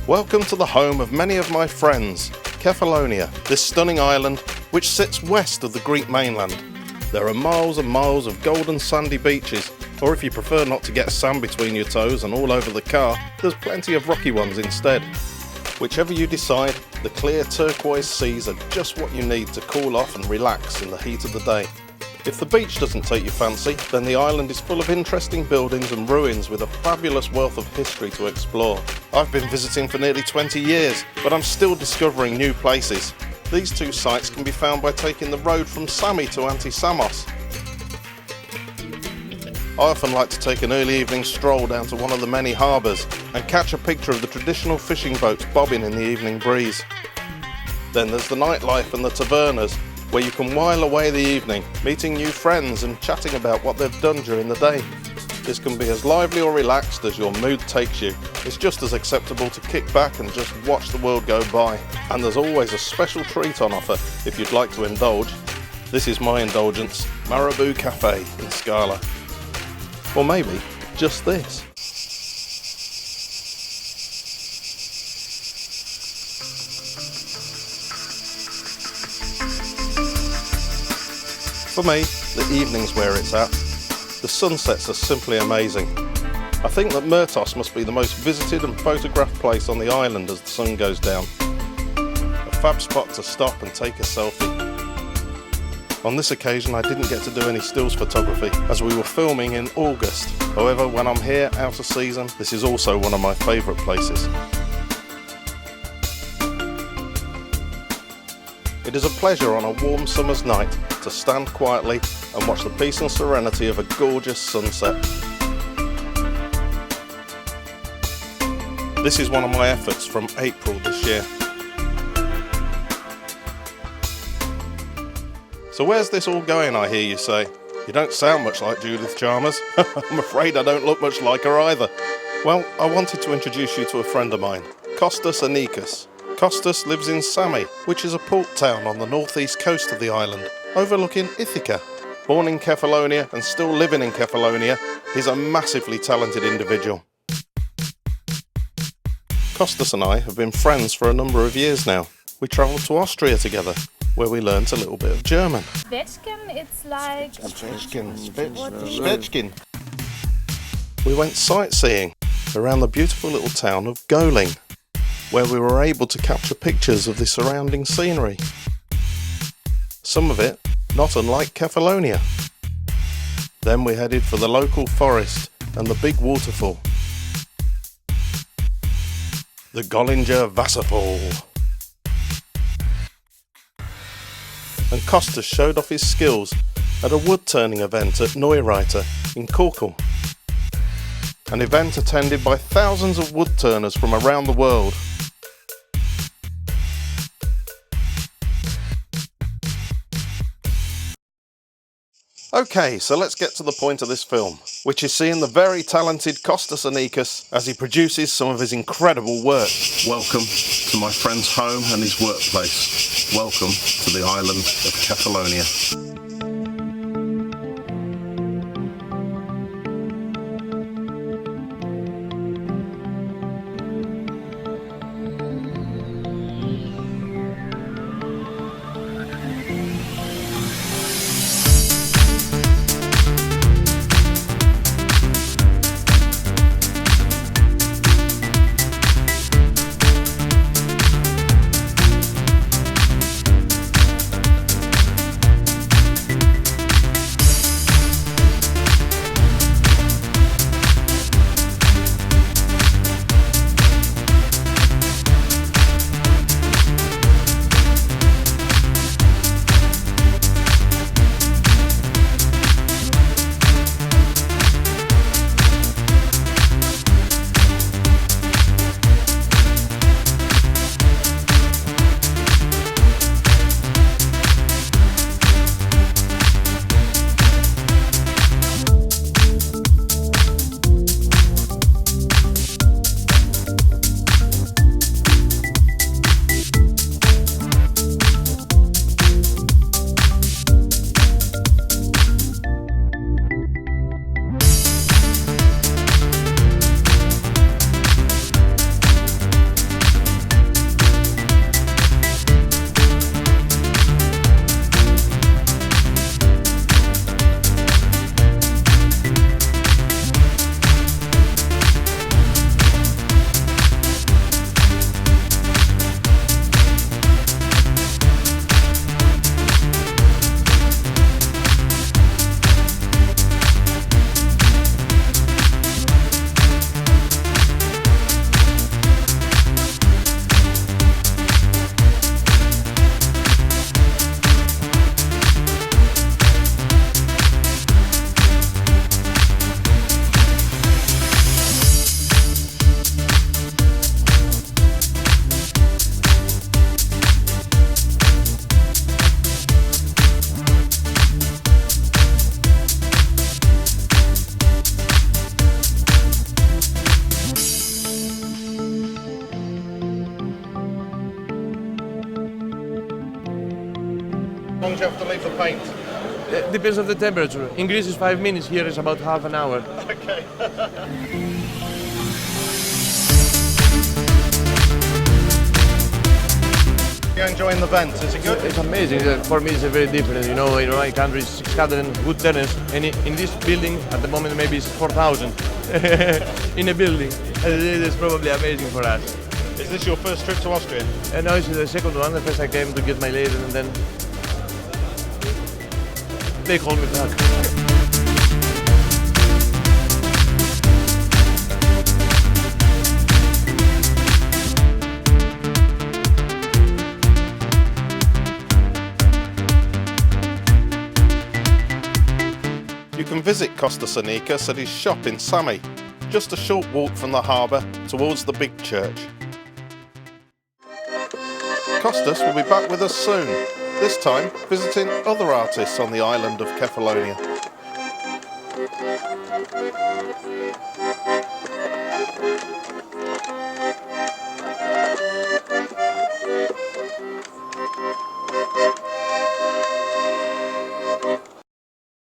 Welcome to the home of many of my friends, Kefalonia, this stunning island which sits west of the Greek mainland. There are miles and miles of golden sandy beaches, or if you prefer not to get sand between your toes and all over the car, there's plenty of rocky ones instead. Whichever you decide, the clear turquoise seas are just what you need to cool off and relax in the heat of the day. If the beach doesn't take your fancy, then the island is full of interesting buildings and ruins with a fabulous wealth of history to explore. I've been visiting for nearly 20 years, but I'm still discovering new places. These two sites can be found by taking the road from Sami to Anti-Samos. I often like to take an early evening stroll down to one of the many harbours and catch a picture of the traditional fishing boats bobbing in the evening breeze. Then there's the nightlife and the tavernas, where you can while away the evening, meeting new friends and chatting about what they've done during the day. This can be as lively or relaxed as your mood takes you. It's just as acceptable to kick back and just watch the world go by. And there's always a special treat on offer if you'd like to indulge. This is my indulgence, Marabou Cafe in Scala. Or maybe just this. For me, the evening's where it's at. The sunsets are simply amazing. I think that Myrtos must be the most visited and photographed place on the island as the sun goes down. A fab spot to stop and take a selfie. On this occasion I didn't get to do any stills photography as we were filming in August. However, when I'm here out of season, this is also one of my favourite places. It is a pleasure on a warm summer's night to stand quietly and watch the peace and serenity of a gorgeous sunset. This is one of my efforts from April this year. So where's this all going, I hear you say? You don't sound much like Judith Chalmers. I'm afraid I don't look much like her either. Well, I wanted to introduce you to a friend of mine, Kostas Annikas. Kostas lives in Sami, which is a port town on the northeast coast of the island, overlooking Ithaca. Born in Kefalonia and still living in Kefalonia, he's a massively talented individual. Kostas and I have been friends for a number of years now. We travelled to Austria together, where we learnt a little bit of German. Spätzchen, it's like... Spätzchen. We went sightseeing around the beautiful little town of Goling, where we were able to capture pictures of the surrounding scenery. Some of it not unlike Kefalonia. Then we headed for the local forest and the big waterfall, the Gollinger Wasserfall. And Kostas showed off his skills at a woodturning event at Neureiter in Kuchl, an event attended by thousands of woodturners from around the world. Okay, so let's get to the point of this film, which is seeing the very talented Kostas Annikas as he produces some of his incredible work. Welcome to my friend's home and his workplace. Welcome to the island of Kefalonia. How long do you have to leave the paint? It depends on the temperature. In Greece it's 5 minutes, here is about half an hour. Okay. You're enjoying the vent, is it good? It's amazing. For me it's very different. You know, in my country it's 600 woodturners, and in this building at the moment maybe it's 4,000 in a building. It's probably amazing for us. Is this your first trip to Austria? No, it's the second one. The first I came to get my lathe, and then they called me back. You can visit Kostas Annikas at his shop in Sami, just a short walk from the harbour towards the big church. Kostas will be back with us soon, this time visiting other artists on the island of Kefalonia.